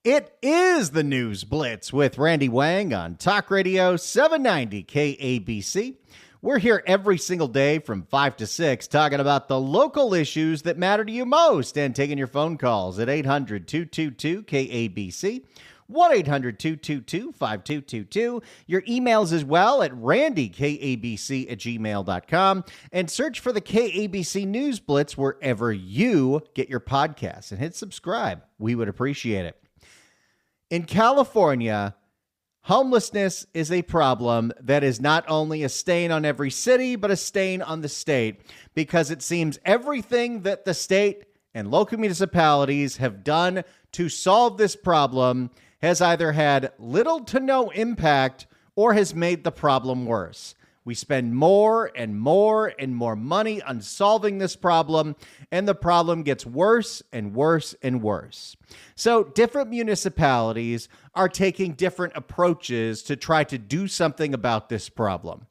It is the News Blitz with Randy Wang on Talk Radio 790 KABC. We're here every single day from 5 to 6 talking about the local issues that matter to you most and taking your phone calls at 800-222-KABC, 1-800-222-5222. Your emails as well at randykabc@gmail.com, and search for the KABC News Blitz wherever you get your podcasts and hit subscribe. We would appreciate it. In California, homelessness is a problem that is not only a stain on every city, but a stain on the state, because it seems everything that the state and local municipalities have done to solve this problem has either had little to no impact or has made the problem worse. We spend more and more and more money on solving this problem, and the problem gets worse and worse and worse. So different municipalities are taking different approaches to try to do something about this problem.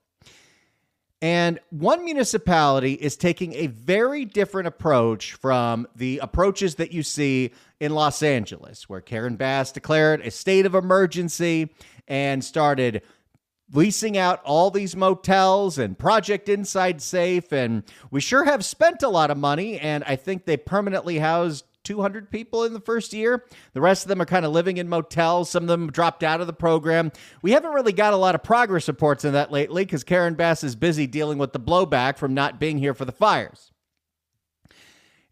And one municipality is taking a very different approach from the approaches that you see in Los Angeles, where Karen Bass declared a state of emergency and started leasing out all these motels and Project Inside Safe. And we sure have spent a lot of money. And I think they permanently housed 200 people in the first year. The rest of them are kind of living in motels. Some of them dropped out of the program. We haven't really got a lot of progress reports on that lately because Karen Bass is busy dealing with the blowback from not being here for the fires.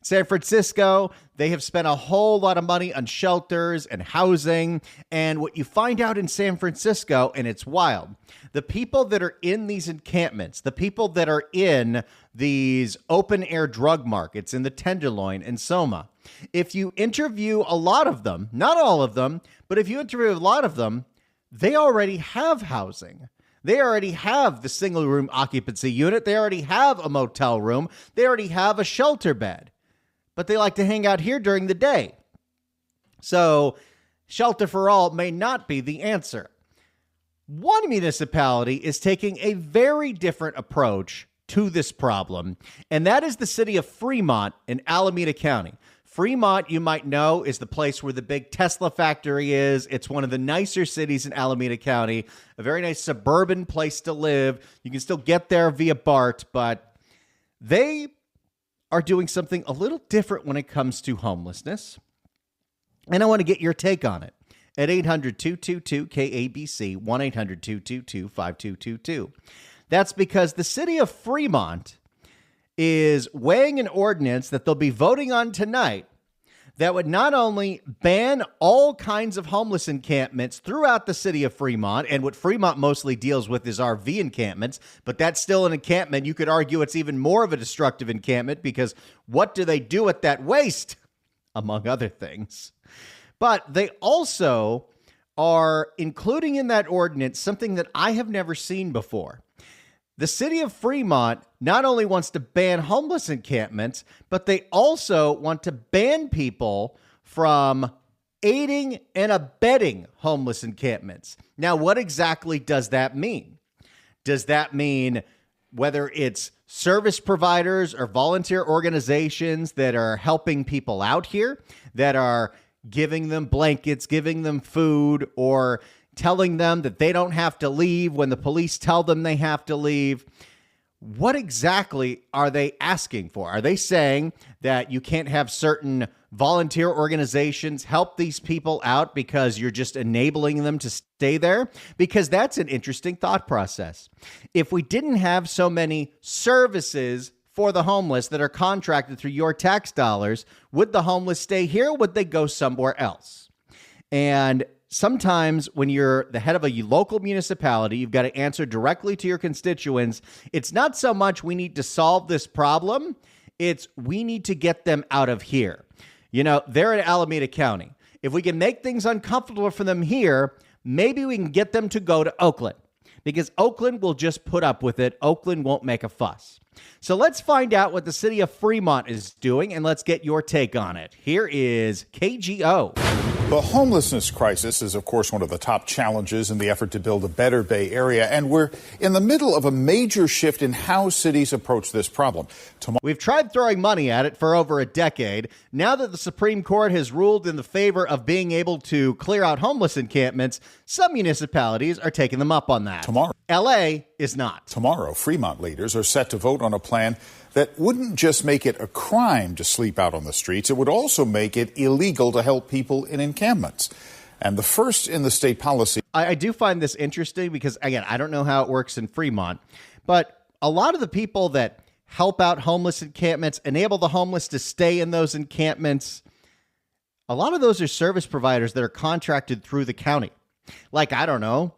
San Francisco, they have spent a whole lot of money on shelters and housing. And what you find out in San Francisco, and it's wild, the people that are in these encampments, the people that are in these open air drug markets in the Tenderloin and Soma, if you interview a lot of them, not all of them, but if you interview a lot of them, they already have housing. They already have the single room occupancy unit. They already have a motel room. They already have a shelter bed. But they like to hang out here during the day. So shelter for all may not be the answer. One municipality is taking a very different approach to this problem, and that is the city of Fremont in Alameda County. Fremont, you might know, is the place where the big Tesla factory is. It's one of the nicer cities in Alameda County, a very nice suburban place to live. You can still get there via BART, but they are doing something a little different when it comes to homelessness. And I want to get your take on it at 800-222-KABC, 1-800-222-5222. That's because the city of Fremont is weighing an ordinance that they'll be voting on tonight that would not only ban all kinds of homeless encampments throughout the city of Fremont, and what Fremont mostly deals with is RV encampments, but that's still an encampment. You could argue it's even more of a destructive encampment because what do they do with that waste, among other things? But they also are including in that ordinance something that I have never seen before. The city of Fremont not only wants to ban homeless encampments, but they also want to ban people from aiding and abetting homeless encampments. Now, what exactly does that mean? Does that mean whether it's service providers or volunteer organizations that are helping people out here, that are giving them blankets, giving them food, or telling them that they don't have to leave when the police tell them they have to leave? What exactly are they asking for? Are they saying that you can't have certain volunteer organizations help these people out because you're just enabling them to stay there? Because that's an interesting thought process. If we didn't have so many services for the homeless that are contracted through your tax dollars, would the homeless stay here? Or would they go somewhere else? And sometimes when you're the head of a local municipality, you've got to answer directly to your constituents. It's not so much we need to solve this problem. It's we need to get them out of here. You know, they're in Alameda County. If we can make things uncomfortable for them here, maybe we can get them to go to Oakland, because Oakland will just put up with it. Oakland won't make a fuss. So let's find out what the city of Fremont is doing, and let's get your take on it. Here is KGO. The homelessness crisis is, of course, one of the top challenges in the effort to build a better Bay Area, and we're in the middle of a major shift in how cities approach this problem. We've tried throwing money at it for over a decade. Now that the Supreme Court has ruled in the favor of being able to clear out homeless encampments, some municipalities are taking them up on that. Tomorrow, L.A. is not. Tomorrow, Fremont leaders are set to vote on a plan that wouldn't just make it a crime to sleep out on the streets, it would also make it illegal to help people in encampments. And the first in the state policy. I do find this interesting because, again, I don't know how it works in Fremont, but a lot of the people that help out homeless encampments, enable the homeless to stay in those encampments, a lot of those are service providers that are contracted through the county. Like, I don't know,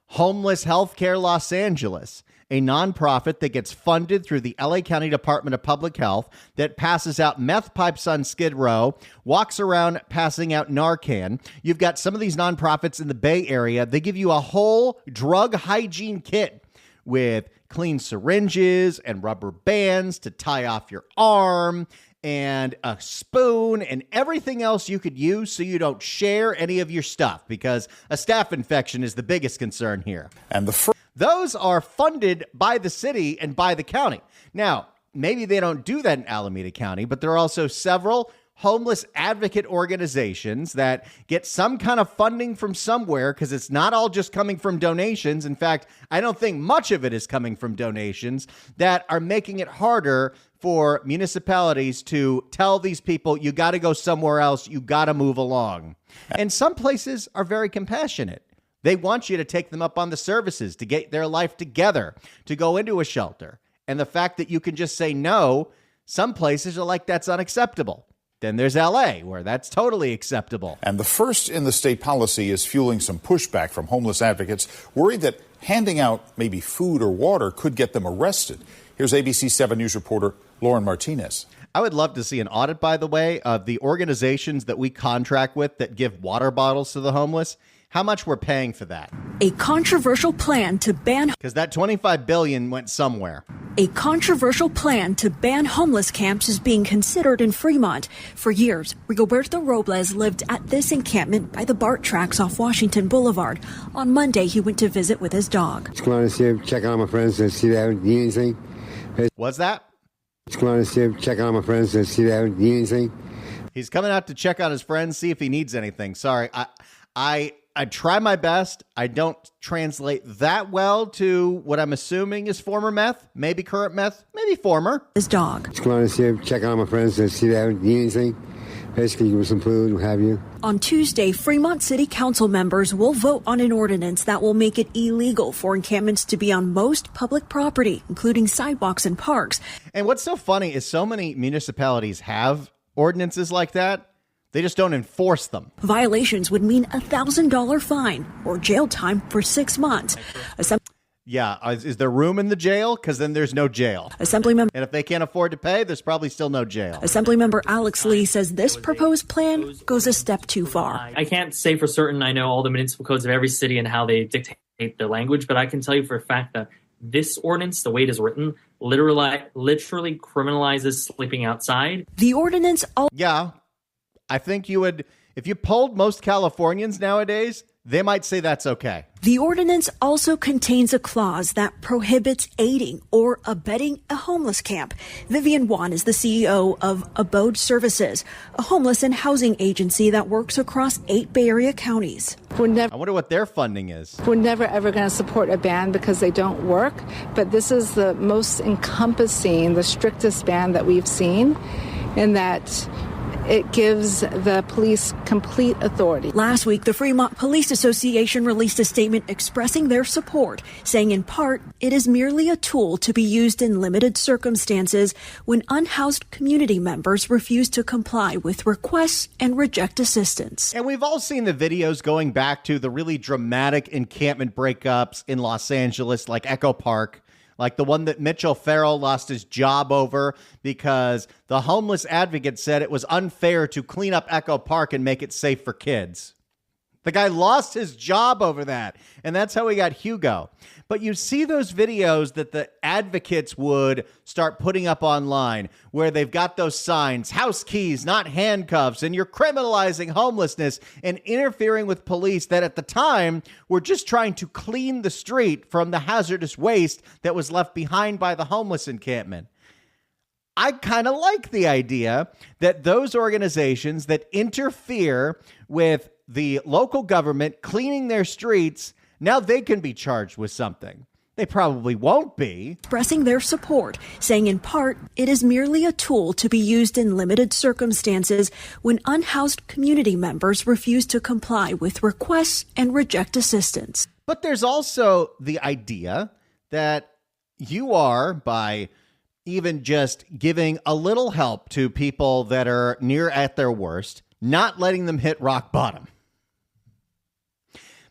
Homeless Healthcare Los Angeles, a nonprofit that gets funded through the LA County Department of Public Health that passes out meth pipes on Skid Row, walks around passing out Narcan. You've got some of these nonprofits in the Bay Area. They give you a whole drug hygiene kit with clean syringes and rubber bands to tie off your arm and a spoon and everything else you could use so you don't share any of your stuff, because a staph infection is the biggest concern here. And those are funded by the city and by the county. Now, maybe they don't do that in Alameda County, but there are also several homeless advocate organizations that get some kind of funding from somewhere, because it's not all just coming from donations. In fact, I don't think much of it is coming from donations, that are making it harder for municipalities to tell these people, you got to go somewhere else, you got to move along. And some places are very compassionate. They want you to take them up on the services, to get their life together, to go into a shelter. And the fact that you can just say no, some places are like, that's unacceptable. Then there's LA, where that's totally acceptable. And the first in the state policy is fueling some pushback from homeless advocates, worried that handing out maybe food or water could get them arrested. Here's ABC 7 News reporter Lauren Martinez. I would love to see an audit, by the way, of the organizations that we contract with that give water bottles to the homeless, how much we're paying for that. A controversial plan to ban... Because that $25 billion went somewhere. A controversial plan to ban homeless camps is being considered in Fremont. For years, Rigoberto Robles lived at this encampment by the BART tracks off Washington Boulevard. On Monday, he went to visit with his dog. Just going to see, check on my friends and see if they haven't need anything. What's that? Just going to see, check on my friends and see if they haven't need anything. He's coming out to check on his friends, see if he needs anything. Sorry, I try my best. I don't translate that well to what I'm assuming is former meth, maybe current meth, maybe former. His dog. Just going to see, check on my friends and see if they haven't need anything. Basically, give them some food, what have you. On Tuesday, Fremont City Council members will vote on an ordinance that will make it illegal for encampments to be on most public property, including sidewalks and parks. And what's so funny is so many municipalities have ordinances like that. They just don't enforce them. Violations would mean a $1,000 fine or jail time for 6 months. Yeah, is there room in the jail? Because then there's no jail. Assemblyman, and if they can't afford to pay, there's probably still no jail. Assemblymember Alex Lee says this proposed plan goes a step too far. I can't say for certain I know all the municipal codes of every city and how they dictate their language, but I can tell you for a fact that this ordinance, the way it is written, literally criminalizes sleeping outside. The ordinance... Yeah, I think you would... If you polled most Californians nowadays, they might say that's okay. The ordinance also contains a clause that prohibits aiding or abetting a homeless camp. Vivian Wan is the CEO of Abode Services, a homeless and housing agency that works across 8 Bay Area counties. I wonder what their funding is. We're never, ever going to support a ban because they don't work. But this is the most encompassing, the strictest ban that we've seen, in that it gives the police complete authority. Last week, the Fremont Police Association released a statement expressing their support, saying in part, it is merely a tool to be used in limited circumstances when unhoused community members refuse to comply with requests and reject assistance. And we've all seen the videos going back to the really dramatic encampment breakups in Los Angeles, like Echo Park. Like the one that Mitchell Farrell lost his job over because the homeless advocate said it was unfair to clean up Echo Park and make it safe for kids. The guy lost his job over that, and that's how he got Hugo. But you see those videos that the advocates would start putting up online where they've got those signs, house keys, not handcuffs, and you're criminalizing homelessness and interfering with police that at the time were just trying to clean the street from the hazardous waste that was left behind by the homeless encampment. I kind of like the idea that those organizations that interfere with the local government cleaning their streets, now they can be charged with something. They probably won't be. Expressing their support, saying in part it is merely a tool to be used in limited circumstances when unhoused community members refuse to comply with requests and reject assistance. But there's also the idea that you are, by even just giving a little help to people that are near at their worst, not letting them hit rock bottom.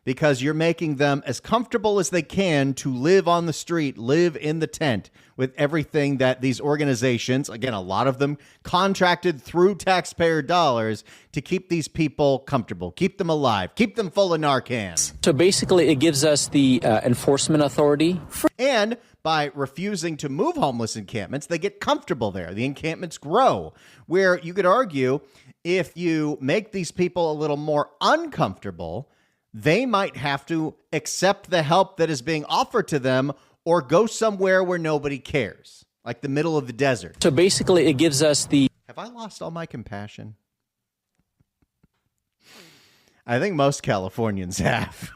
Because you're making them as comfortable as they can to live on the street, live in the tent with everything that these organizations, again, a lot of them contracted through taxpayer dollars to keep these people comfortable, keep them alive, keep them full of Narcan. So basically, it gives us the enforcement authority. And by refusing to move homeless encampments, they get comfortable there. The encampments grow, where you could argue if you make these people a little more uncomfortable, they might have to accept the help that is being offered to them or go somewhere where nobody cares, like the middle of the desert. So basically, it gives us the... Have I lost all my compassion? I think most Californians have.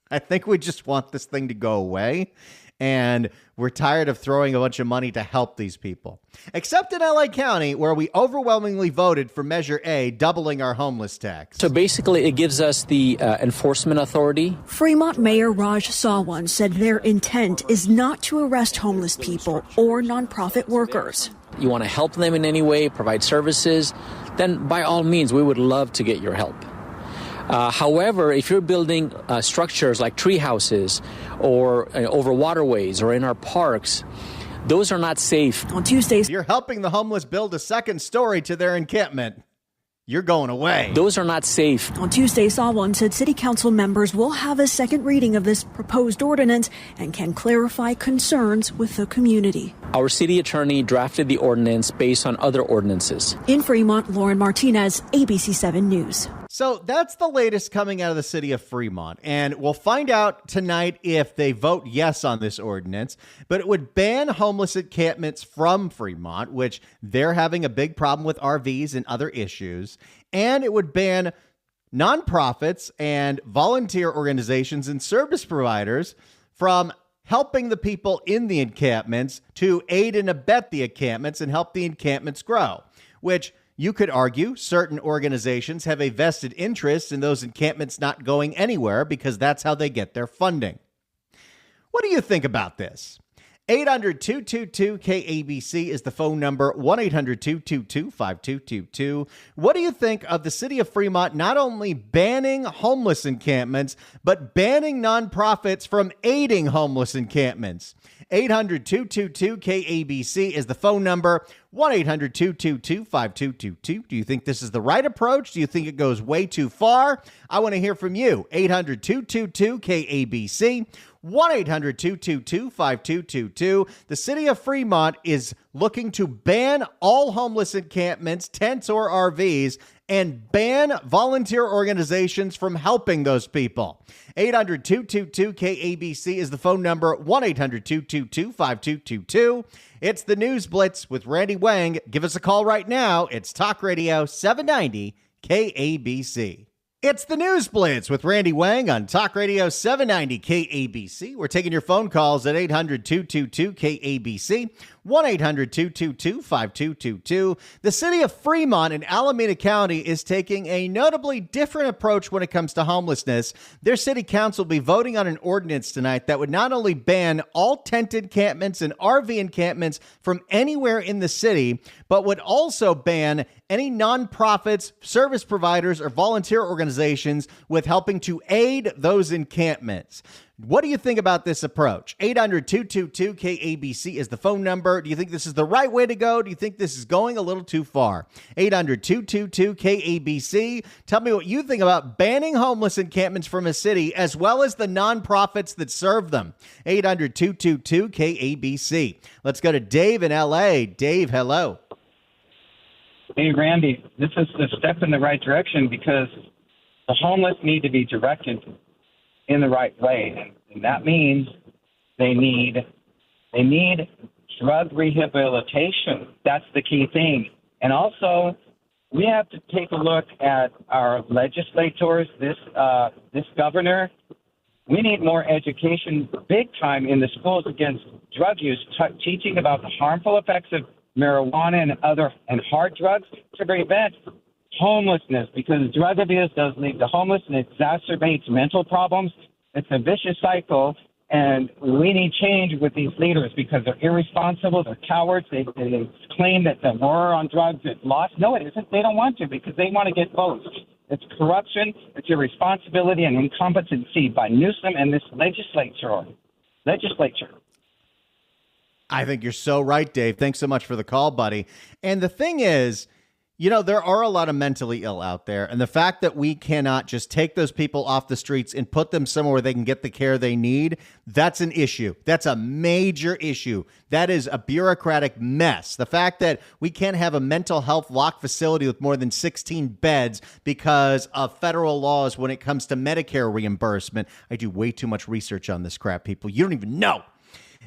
I think we just want this thing to go away, and we're tired of throwing a bunch of money to help these people. Except in LA County, where we overwhelmingly voted for Measure A, doubling our homeless tax. So basically, it gives us the enforcement authority. Fremont Mayor Raj Sawan said their intent is not to arrest homeless people or nonprofit workers. You want to help them in any way, provide services, then by all means, we would love to get your help. However, if you're building structures like tree houses or over waterways or in our parks, those are not safe. On Tuesdays, you're helping the homeless build a second story to their encampment. You're going away. Those are not safe. On Tuesday, Sawan said city council members will have a second reading of this proposed ordinance and can clarify concerns with the community. Our city attorney drafted the ordinance based on other ordinances. In Fremont, Lauren Martinez, ABC 7 News. So that's the latest coming out of the city of Fremont. And we'll find out tonight if they vote yes on this ordinance. But it would ban homeless encampments from Fremont, which they're having a big problem with RVs and other issues. And it would ban nonprofits and volunteer organizations and service providers from helping the people in the encampments to aid and abet the encampments and help the encampments grow, which you could argue certain organizations have a vested interest in those encampments not going anywhere because that's how they get their funding. What do you think about this? 800-222-KABC is the phone number, 1-800-222-5222. What do you think of the city of Fremont not only banning homeless encampments, but banning nonprofits from aiding homeless encampments? 800-222-KABC is the phone number, 1-800-222-5222. Do you think this is the right approach? Do you think it goes way too far? I want to hear from you. 800-222-KABC. 1-800-222-5222. The city of Fremont is looking to ban all homeless encampments, tents, or RVs, and ban volunteer organizations from helping those people. 800-222-KABC is the phone number, 1-800-222-5222. It's the News Blitz with Randy Wang. Give us a call right now. It's Talk Radio 790 KABC. It's the News Blitz with Randy Wang on Talk Radio 790 KABC. We're taking your phone calls at 800-222-KABC, 1-800-222-5222. The city of Fremont in Alameda County is taking a notably different approach when it comes to homelessness. Their city council will be voting on an ordinance tonight that would not only ban all tent encampments and RV encampments from anywhere in the city, but would also ban any nonprofits, service providers, or volunteer organizations with helping to aid those encampments. What do you think about this approach? 800-222-KABC is the phone number. Do you think this is the right way to go? Do you think this is going a little too far? 800-222-KABC. Tell me what you think about banning homeless encampments from a city, as well as the nonprofits that serve them. 800-222-KABC. Let's go to Dave in L.A. Dave, hello. Hey, Randy, this is a step in the right direction because the homeless need to be directed in the right way. And that means they need drug rehabilitation. That's the key thing. And also, we have to take a look at our legislators, this governor. We need more education big time in the schools against drug use, teaching about the harmful effects of marijuana and hard drugs to prevent homelessness, because drug abuse does lead to homelessness and exacerbates mental problems. It's a vicious cycle, and we need change with these leaders because they're irresponsible, they're cowards, they claim that the war on drugs is lost. No, it isn't. They don't want to because they want to get votes. It's corruption, it's irresponsibility and incompetency by Newsom and this legislature. I think you're so right, Dave. Thanks so much for the call, buddy. And the thing is, you know, there are a lot of mentally ill out there. And the fact that we cannot just take those people off the streets and put them somewhere where they can get the care they need, that's an issue. That's a major issue. That is a bureaucratic mess. The fact that we can't have a mental health locked facility with more than 16 beds because of federal laws when it comes to Medicare reimbursement. I do way too much research on this crap, people. You don't even know.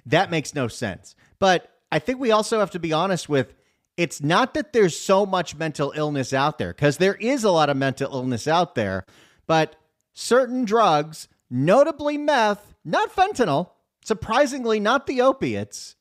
That makes no sense. But I think we also have to be honest with, it's not that there's so much mental illness out there, because there is a lot of mental illness out there, but certain drugs, notably meth, not fentanyl, surprisingly not the opiates,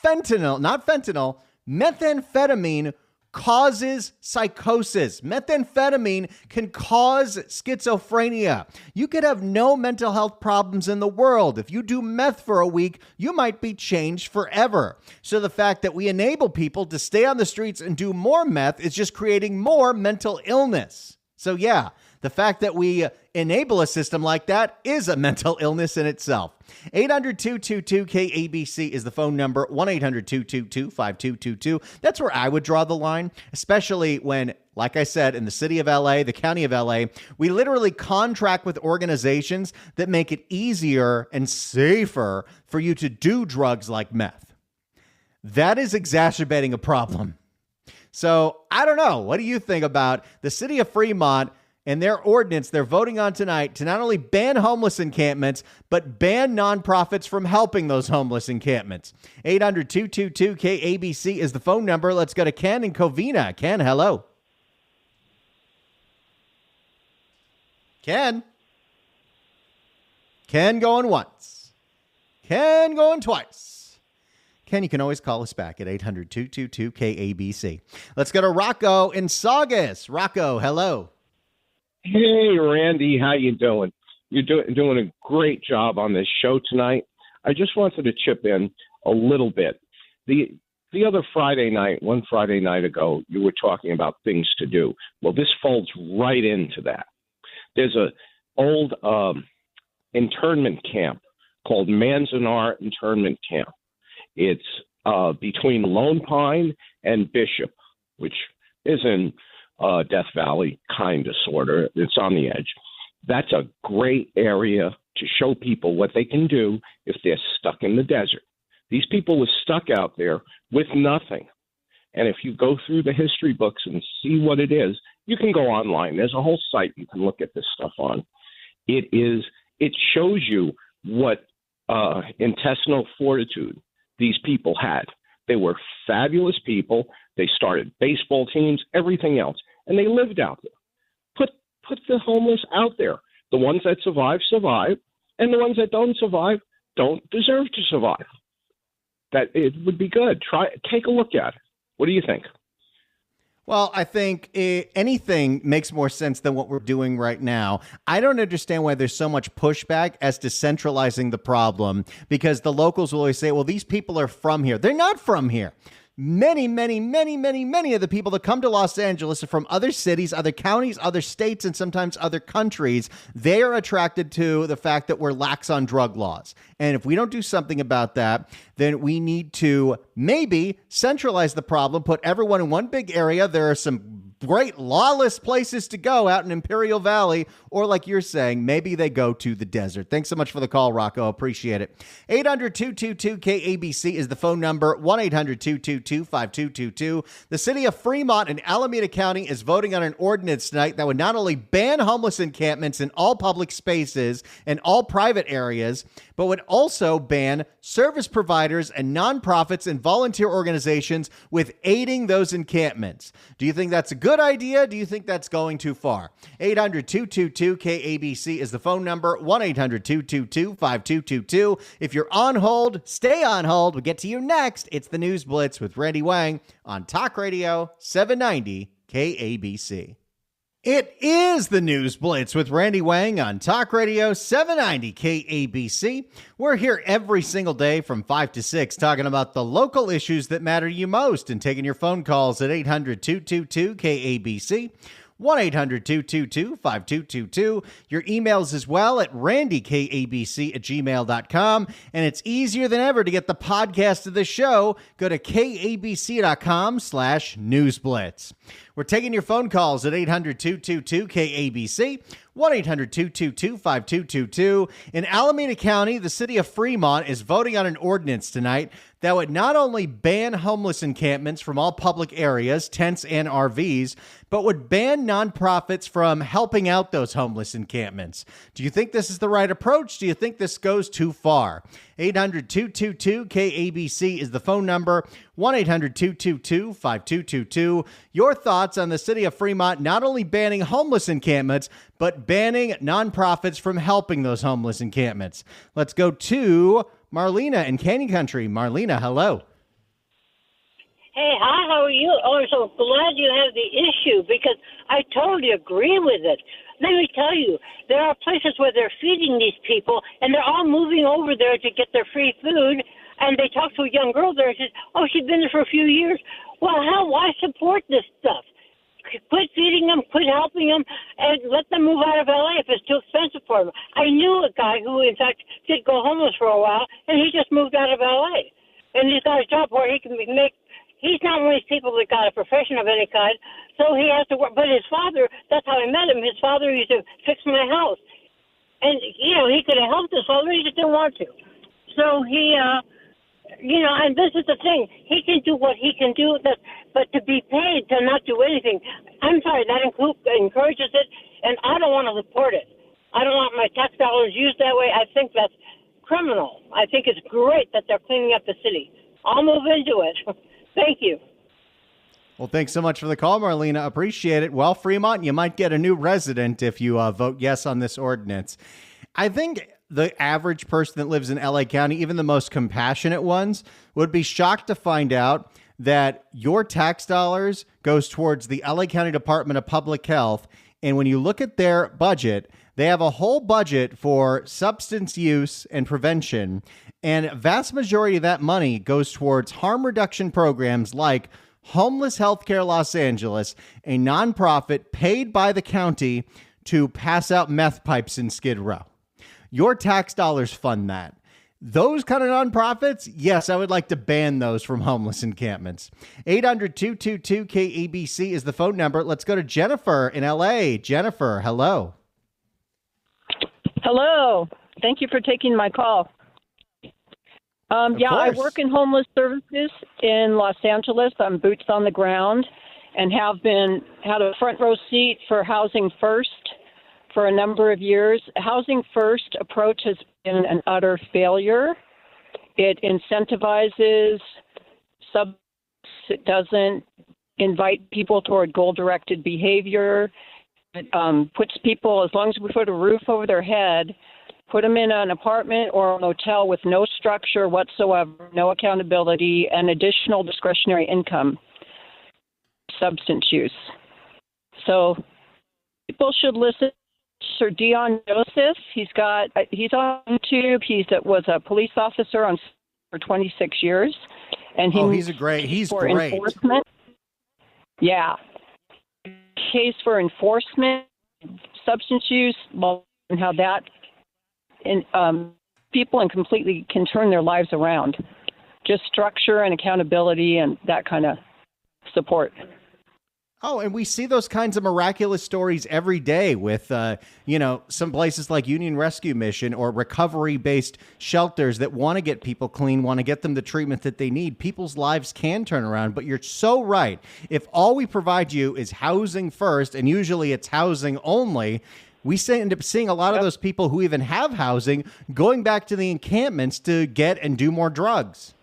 methamphetamine causes psychosis. Methamphetamine can cause schizophrenia. You could have no mental health problems in the world. If you do meth for a week, you might be changed forever. So the fact that we enable people to stay on the streets and do more meth is just creating more mental illness. So yeah, the fact that we enable a system like that is a mental illness in itself. 800-222-KABC is the phone number, 1-800-222-5222. That's where I would draw the line, especially when, like I said, in the city of LA, the county of LA, we literally contract with organizations that make it easier and safer for you to do drugs like meth. That is exacerbating a problem. So I don't know. What do you think about the city of Fremont and their ordinance they're voting on tonight to not only ban homeless encampments, but ban nonprofits from helping those homeless encampments? 800-222-KABC is the phone number. Let's go to Ken in Covina. Ken, hello. Ken going once. Ken going twice. Ken, you can always call us back at 800-222-KABC. Let's go to Rocco in Saugus. Rocco, hello. Hey, Randy, how you doing? You're doing a great job on this show tonight. I just wanted to chip in a little bit. The other Friday night, one Friday night ago, you were talking about things to do. Well, this folds right into that. There's an old internment camp called Manzanar Internment Camp. It's between Lone Pine and Bishop, which is in Death Valley, kind of, sort of. It's on the edge. That's a great area to show people what they can do if they're stuck in the desert. These people were stuck out there with nothing. And if you go through the history books and see what it is, you can go online. There's a whole site you can look at this stuff on. It shows you what intestinal fortitude these people had. They were fabulous people. They started baseball teams, everything else, and they lived out there. Put the homeless out there. The ones that survive, survive, and the ones that don't survive don't deserve to survive. That it would be good. Take a look at it. What do you think? Well, I think anything makes more sense than what we're doing right now. I don't understand why there's so much pushback as to centralizing the problem, because the locals will always say, well, these people are from here. They're not from here. many of the people that come to Los Angeles are from other cities, other counties, other states, and sometimes other countries. They are attracted to the fact that we're lax on drug laws. And if we don't do something about that, then we need to maybe centralize the problem, put everyone in one big area. There are some great lawless places to go out in Imperial Valley, or like you're saying, maybe they go to the desert. Thanks so much for the call, Rocco. Appreciate it. 800-222-KABC is the phone number, 1-800-222-5222. The city of Fremont in Alameda County is voting on an ordinance tonight that would not only ban homeless encampments in all public spaces and all private areas, but would also ban service providers and nonprofits and volunteer organizations with aiding those encampments. Do you think that's a good idea? Do you think that's going too far? 800-222-KABC is the phone number, 1-800-222-5222. If you're on hold, stay on hold. We'll get to you next. It's the News Blitz with Randy Wang on Talk Radio 790 KABC. It is the News Blitz with Randy Wang on Talk Radio 790 KABC. We're here every single day from 5 to 6 talking about the local issues that matter to you most and taking your phone calls at 800-222-KABC. 1-800-222-5222. Your emails as well at randykabc@gmail.com. And it's easier than ever to get the podcast of the show. Go to kabc.com/newsblitz. We're taking your phone calls at 800-222-KABC. 1-800-222-5222. In Alameda County, the city of Fremont is voting on an ordinance tonight that would not only ban homeless encampments from all public areas, tents and RVs, but would ban nonprofits from helping out those homeless encampments. Do you think this is the right approach? Do you think this goes too far? 800-222-KABC is the phone number, 1-800-222-5222. Your thoughts on the city of Fremont not only banning homeless encampments, but banning nonprofits from helping those homeless encampments. Let's go to Marlena in Canyon Country. Marlena, hello. Hey, hi, how are you? Oh, I'm so glad you have the issue because I totally agree with it. Let me tell you, there are places where they're feeding these people, and they're all moving over there to get their free food, and they talk to a young girl there and says, oh, she's been there for a few years. Well, why support this stuff? Quit feeding them, quit helping them, and let them move out of L.A. if it's too expensive for them. I knew a guy who, in fact, did go homeless for a while, and he just moved out of L.A. And he's got a job where he can make. He's not one of these people that got a profession of any kind, so he has to work. But his father, that's how I met him. His father used to fix my house. And, he could have helped his father. He just didn't want to. So he, and this is the thing. He can do what he can do, but to be paid to not do anything, I'm sorry, that encourages it, and I don't want to support it. I don't want my tax dollars used that way. I think that's criminal. I think it's great that they're cleaning up the city. I'll move into it. Thank you. Well, thanks so much for the call, Marlena. Appreciate it. Well, Fremont, you might get a new resident if you vote yes on this ordinance. I think the average person that lives in LA County, even the most compassionate ones, would be shocked to find out that your tax dollars goes towards the LA County Department of Public Health. And when you look at their budget, they have a whole budget for substance use and prevention. And a vast majority of that money goes towards harm reduction programs like Homeless Healthcare Los Angeles, a nonprofit paid by the county to pass out meth pipes in Skid Row. Your tax dollars fund that. Those kind of nonprofits, yes, I would like to ban those from homeless encampments. 800-222-KABC is the phone number. Let's go to Jennifer in LA. Jennifer, hello. Hello. Thank you for taking my call. I work in homeless services in Los Angeles. I'm boots on the ground and had a front row seat for Housing First for a number of years. Housing First approach has been an utter failure. It incentivizes it doesn't invite people toward goal-directed behavior. It puts people, as long as we put a roof over their head, put them in an apartment or a motel with no structure whatsoever, no accountability, and additional discretionary income, substance use. So people should listen to Sir Dion Joseph. He's on YouTube. He was a police officer for 26 years, And he's great. Enforcement. Yeah. Case for enforcement, substance use, and how that people and completely can turn their lives around. Just structure and accountability and that kind of support. Oh, and we see those kinds of miraculous stories every day with, some places like Union Rescue Mission or recovery-based shelters that want to get people clean, want to get them the treatment that they need. People's lives can turn around, but you're so right. If all we provide you is housing first, and usually it's housing only, we end up seeing a lot of those people who even have housing going back to the encampments to get and do more drugs.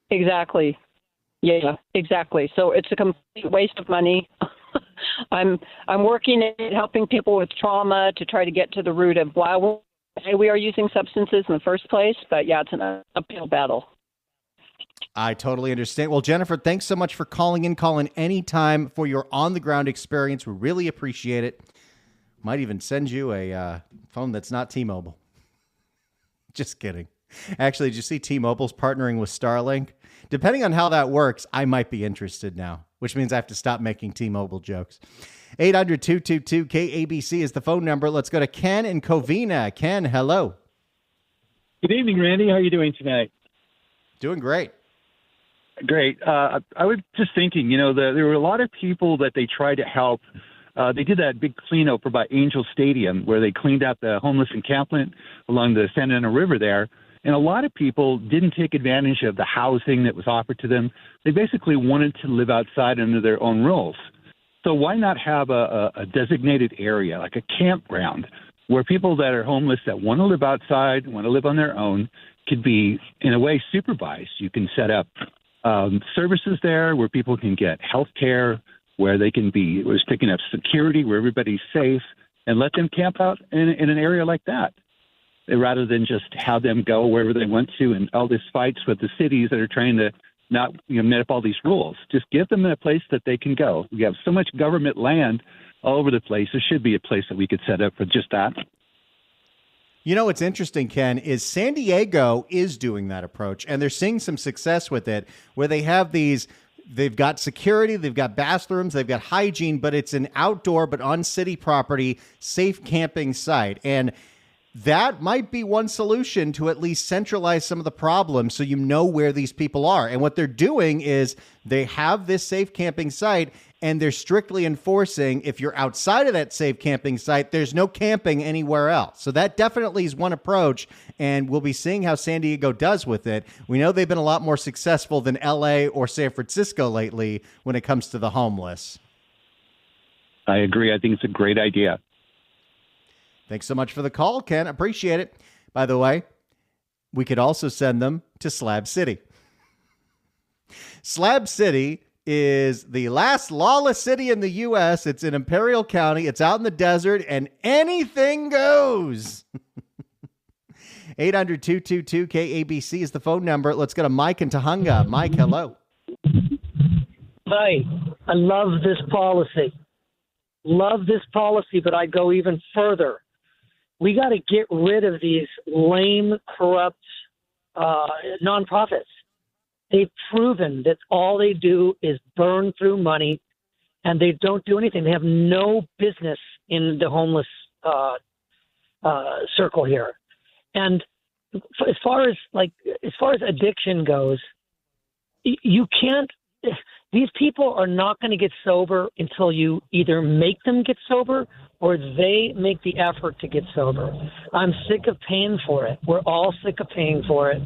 Exactly. Yeah, exactly. So it's a complete waste of money. I'm working at helping people with trauma to try to get to the root of why we are using substances in the first place. But yeah, it's an uphill battle. I totally understand. Well, Jennifer, thanks so much for calling anytime for your on-the-ground experience. We really appreciate it. Might even send you a phone that's not T-Mobile. Just kidding. Actually, did you see T-Mobile's partnering with Starlink? Depending on how that works, I might be interested now, which means I have to stop making T-Mobile jokes. 800-222-KABC is the phone number. Let's go to Ken in Covina. Ken, hello. Good evening, Randy. How are you doing tonight? Doing great. Great. I was just thinking, there were a lot of people that they tried to help. They did that big cleanup by Angel Stadium where they cleaned out the homeless encampment along the Santa Ana River there. And a lot of people didn't take advantage of the housing that was offered to them. They basically wanted to live outside under their own rules. So why not have a designated area, like a campground, where people that are homeless that want to live outside, want to live on their own, could be, in a way, supervised. You can set up services there where people can get health care, where they can be picking up security, where everybody's safe, and let them camp out in an area like that, rather than just have them go wherever they want to and all these fights with the cities that are trying to not met up all these rules. Just give them a place that they can go. We have so much government land all over the place. There should be a place that we could set up for just that. You know what's interesting, Ken, is San Diego is doing that approach, and they're seeing some success with it, where they have they've got security, they've got bathrooms, they've got hygiene, but it's an outdoor but on city property, safe camping site. And that might be one solution to at least centralize some of the problems so you know where these people are. And what they're doing is they have this safe camping site and they're strictly enforcing if you're outside of that safe camping site, there's no camping anywhere else. So that definitely is one approach, and we'll be seeing how San Diego does with it. We know they've been a lot more successful than LA or San Francisco lately when it comes to the homeless. I agree. I think it's a great idea. Thanks so much for the call, Ken. Appreciate it. By the way, we could also send them to Slab City. Slab City is the last lawless city in the U.S. It's in Imperial County. It's out in the desert, and anything goes. 800-222-KABC is the phone number. Let's go to Mike in Tahunga. Mike, hello. Hi. I love this policy. But I'd go even further. We got to get rid of these lame, corrupt nonprofits. They've proven that all they do is burn through money, and they don't do anything. They have no business in the homeless circle here. And as far as addiction goes, you can't. These people are not going to get sober until you either make them get sober or they make the effort to get sober. I'm sick of paying for it. We're all sick of paying for it.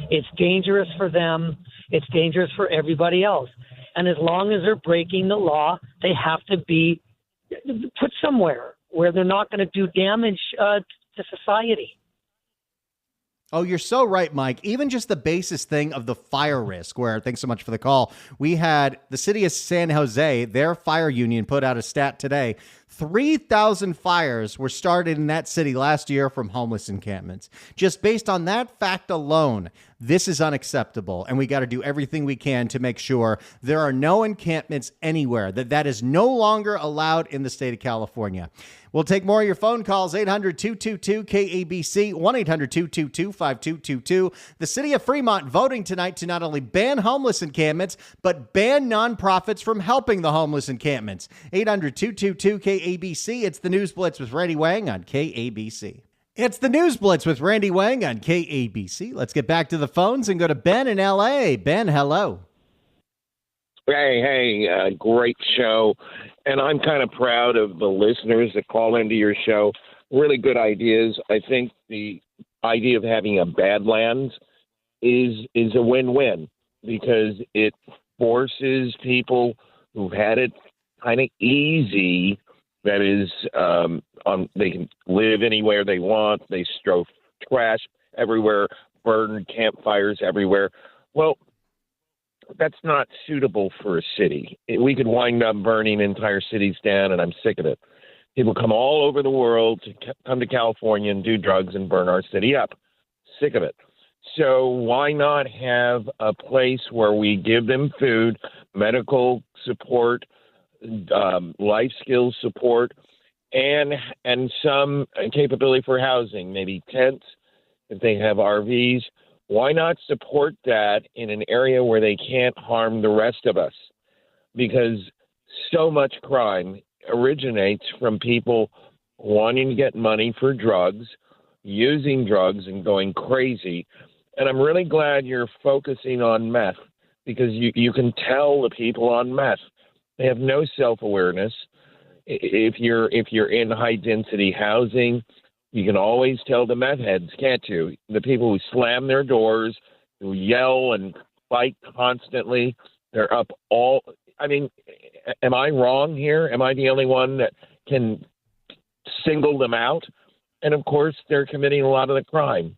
It's dangerous for them. It's dangerous for everybody else. And as long as they're breaking the law, they have to be put somewhere where they're not going to do damage to society. Oh, you're so right, Mike. Even just the basis thing of the fire risk, where, thanks so much for the call. We had the city of San Jose, their fire union put out a stat today. 3,000 fires were started in that city last year from homeless encampments. Just based on that fact alone, this is unacceptable, and we got to do everything we can to make sure there are no encampments anywhere, that is no longer allowed in the state of California. We'll take more of your phone calls, 800-222-KABC, 1-800-222-5222. The city of Fremont voting tonight to not only ban homeless encampments, but ban nonprofits from helping the homeless encampments. 800-222-KABC. It's the News Blitz with Randy Wang on KABC. It's the News Blitz with Randy Wang on KABC. Let's get back to the phones and go to Ben in L.A. Ben, hello. Hey, great show. And I'm kind of proud of the listeners that call into your show. Really good ideas. I think the idea of having a Badlands is a win-win because it forces people who've had it kind of easy. That is, they can live anywhere they want. They throw trash everywhere, burn campfires everywhere. Well, that's not suitable for a city. We could wind up burning entire cities down, and I'm sick of it. People come all over the world to come to California and do drugs and burn our city up. Sick of it. So why not have a place where we give them food, medical support, life skills support, and some capability for housing, maybe tents if they have RVs. Why not support that in an area where they can't harm the rest of us? Because so much crime originates from people wanting to get money for drugs, using drugs, and going crazy. And I'm really glad you're focusing on meth because you can tell the people on meth. They have no self-awareness. If you're in high-density housing, you can always tell the meth heads, can't you? The people who slam their doors, who yell and fight constantly, they're up all – I mean, am I wrong here? Am I the only one that can single them out? And, of course, they're committing a lot of the crime.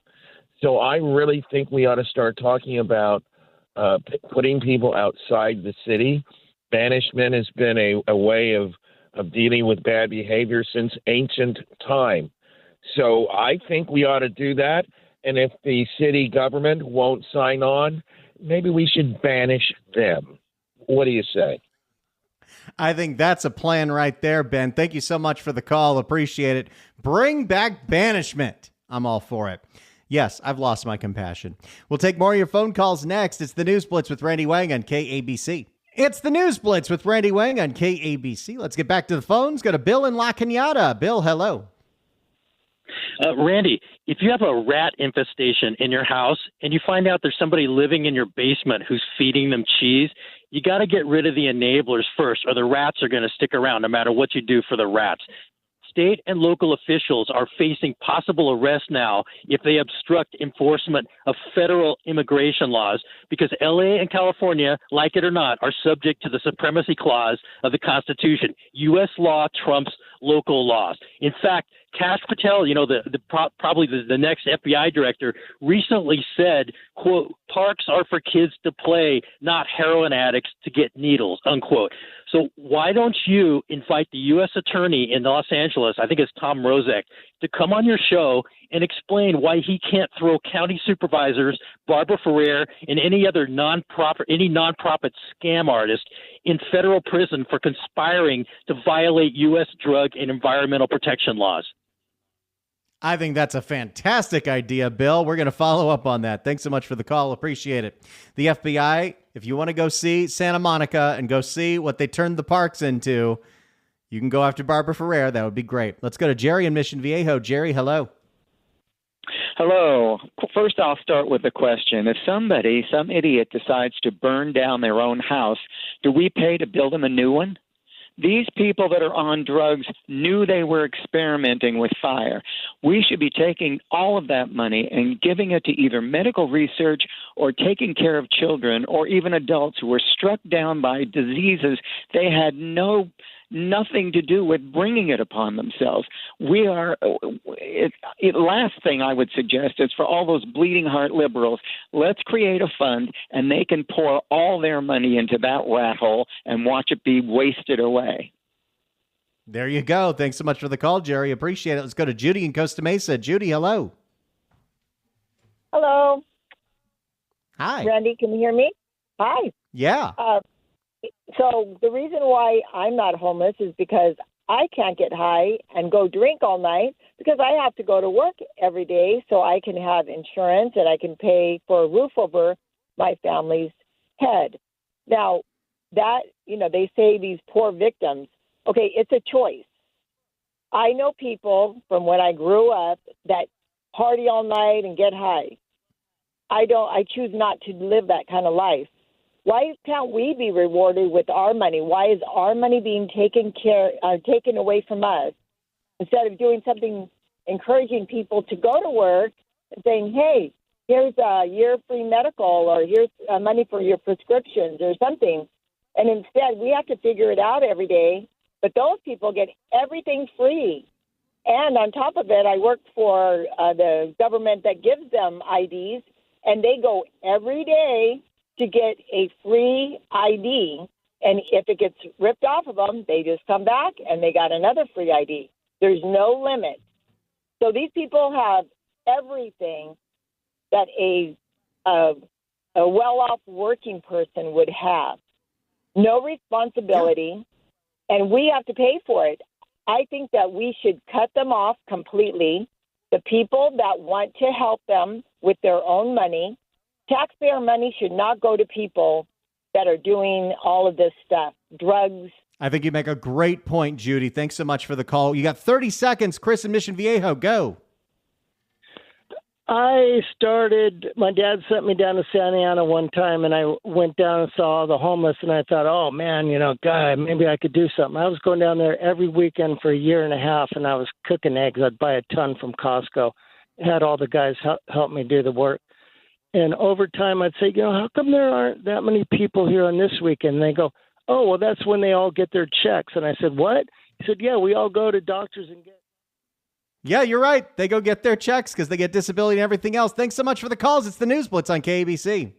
So I really think we ought to start talking about putting people outside the city. Banishment has been a way of dealing with bad behavior since ancient time. So I think we ought to do that. And if the city government won't sign on, maybe we should banish them. What do you say? I think that's a plan right there, Ben. Thank you so much for the call. Appreciate it. Bring back banishment. I'm all for it. Yes, I've lost my compassion. We'll take more of your phone calls next. It's the News Blitz with Randy Wang on KABC. It's the News Blitz with Randy Wang on KABC. Let's get back to the phones. Go to Bill in La Cañada. Bill, hello. Randy, if you have a rat infestation in your house and you find out there's somebody living in your basement who's feeding them cheese, you got to get rid of the enablers first, or the rats are going to stick around no matter what you do for the rats. State and local officials are facing possible arrest now if they obstruct enforcement of federal immigration laws because LA and California, like it or not, are subject to the supremacy clause of the Constitution. U.S. law trumps local laws. In fact, Kash Patel, probably the next FBI director, recently said, quote, parks are for kids to play, not heroin addicts to get needles, unquote. So why don't you invite the U.S. attorney in Los Angeles, I think it's Tom Rozek, to come on your show and explain why he can't throw county supervisors, Barbara Ferrer, and any nonprofit scam artist in federal prison for conspiring to violate U.S. drug and environmental protection laws. I think that's a fantastic idea, Bill. We're going to follow up on that. Thanks so much for the call. Appreciate it. The FBI, if you want to go see Santa Monica and go see what they turned the parks into, you can go after Barbara Ferrer. That would be great. Let's go to Jerry in Mission Viejo. Jerry, hello. Hello. First, I'll start with a question. If some idiot decides to burn down their own house, do we pay to build them a new one? These people that are on drugs knew they were experimenting with fire. We should be taking all of that money and giving it to either medical research or taking care of children or even adults who were struck down by diseases they had nothing to do with bringing it upon themselves. Last thing I would suggest is for all those bleeding heart liberals, let's create a fund and they can pour all their money into that rat hole and watch it be wasted away. There you go. Thanks so much for the call, Jerry. Appreciate it. Let's go to Judy in Costa Mesa. Judy, hello. Hello. Hi. Randy, can you hear me? Hi. Yeah. So the reason why I'm not homeless is because I can't get high and go drink all night because I have to go to work every day so I can have insurance and I can pay for a roof over my family's head. Now, that, they say these poor victims, okay, it's a choice. I know people from when I grew up that party all night and get high. I choose not to live that kind of life. Why can't we be rewarded with our money? Why is our money being taken away from us instead of doing something, encouraging people to go to work and saying, hey, here's a year free medical or here's money for your prescriptions or something. And instead, we have to figure it out every day. But those people get everything free. And on top of it, I work for the government that gives them IDs, and they go every day to get a free ID. And if it gets ripped off of them, they just come back and they got another free ID. There's no limit. So these people have everything that a well-off working person would have. No responsibility, and we have to pay for it. I think that we should cut them off completely. The people that want to help them with their own money, taxpayer money should not go to people that are doing all of this stuff, drugs. I think you make a great point, Judy. Thanks so much for the call. You got 30 seconds. Chris in Mission Viejo, go. My dad sent me down to Santa Ana one time, and I went down and saw all the homeless, and I thought, oh, man, God, maybe I could do something. I was going down there every weekend for a year and a half, and I was cooking eggs. I'd buy a ton from Costco. Had all the guys help me do the work. And over time, I'd say, how come there aren't that many people here on this weekend? And they go, oh, well, that's when they all get their checks. And I said, what? He said, yeah, we all go to doctors and get. Yeah, you're right. They go get their checks because they get disability and everything else. Thanks so much for the calls. It's the News Blitz on KABC.